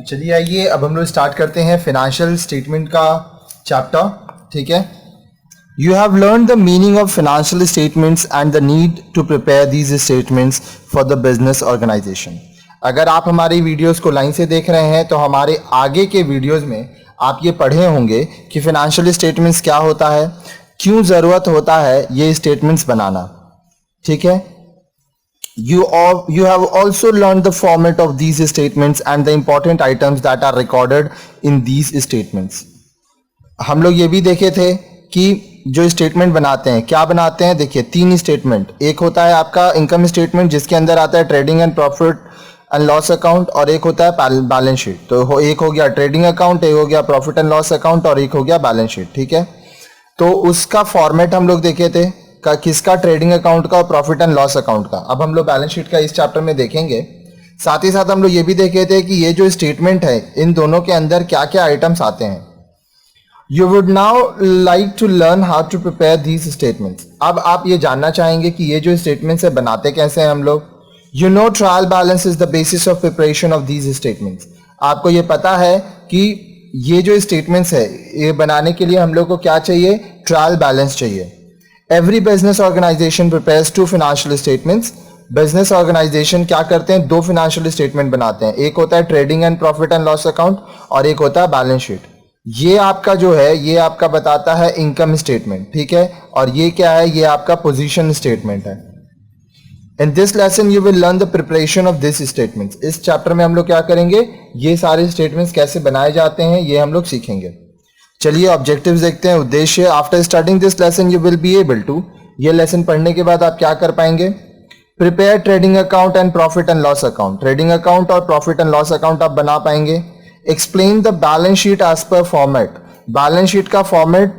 चलिए आइए अब हम लोग स्टार्ट करते हैं फाइनेंशियल स्टेटमेंट का चैप्टर। ठीक है, you have learn the meaning of financial statements and the need to prepare these statements for the business organisation. अगर आप हमारी वीडियोस को लाइन से देख रहे हैं तो हमारे आगे के वीडियोस में आप ये पढ़े होंगे कि फाइनेंशियल स्टेटमेंट्स क्या होता है, क्यों ज़रूरत होता है ये स्टेटमेंट्स बनाना। ठीक है, You have also learned the format of these statements and the important items that are recorded in these statements. हम लोग ये भी देखे थे कि जो स्टेटमेंट बनाते हैं क्या बनाते हैं। देखिए 3 स्टेटमेंट, एक होता है आपका इनकम स्टेटमेंट जिसके अंदर आता है trading and profit and loss account, और एक होता है बैलेंस शीट। तो एक हो गया ट्रेडिंग अकाउंट, एक हो गया प्रॉफिट एंड लॉस अकाउंट, और एक हो गया बैलेंस शीट। ठीक है, तो उसका फॉर्मेट हम लोग देखे थे किसका, ट्रेडिंग अकाउंट का और प्रॉफिट एंड लॉस अकाउंट का। अब हम लोग बैलेंस शीट का इस चैप्टर में देखेंगे। साथ ही साथ हम लोग ये भी देखे थे कि ये जो स्टेटमेंट है इन दोनों के अंदर क्या क्या आइटम्स आते हैं। You would now like to learn how to prepare these statements. अब आप ये जानना चाहेंगे कि ये जो स्टेटमेंट्स है बनाते कैसे हैं हम लोग। You know trial balance is the basis of preparation of these statements. आपको ये पता है कि ये जो स्टेटमेंट्स है ये बनाने के लिए हम लोग को क्या चाहिए, ट्रायल बैलेंस चाहिए। Every business organization prepares 2 financial statements. Business organisation क्या करते हैं, 2 फाइनेंशियल स्टेटमेंट बनाते हैं। एक होता है trading and profit and loss account और एक होता है बैलेंस शीट। ये आपका जो है ये आपका बताता है इनकम स्टेटमेंट। ठीक है, और ये क्या है, ये आपका पोजीशन स्टेटमेंट है। In this lesson you will learn the preparation of this statements. इस चैप्टर में हम लोग क्या करेंगे, ये सारे स्टेटमेंट्स कैसे बनाए जाते हैं ये हम लोग सीखेंगे। चलिए ऑब्जेक्टिव्स देखते हैं, उद्देश्य। After starting this lesson you will be able to, ये लेसन पढ़ने के बाद आप क्या कर पाएंगे, prepare trading account and profit and loss account. Trading account और प्रॉफिट एंड लॉस अकाउंट आप बना पाएंगे। Explain the balance sheet as per format. Balance sheet का फॉर्मेट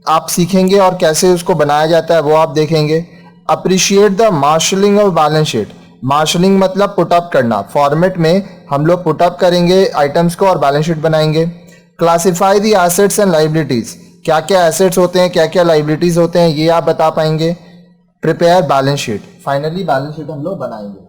आप सीखेंगे और कैसे उसको बनाया जाता है वो आप देखेंगे। Appreciate the marshalling of balance sheet. Marshalling मतलब पुटअप करना, फॉर्मेट में हम लोग पुटअप करेंगे आइटम्स को और बैलेंस शीट बनाएंगे। Classify the assets and liabilities. क्या क्या एसेट्स होते हैं, क्या क्या लाइबिलिटीज होते हैं ये आप बता पाएंगे। Prepare balance sheet, finally balance sheet हम लोग बनाएंगे।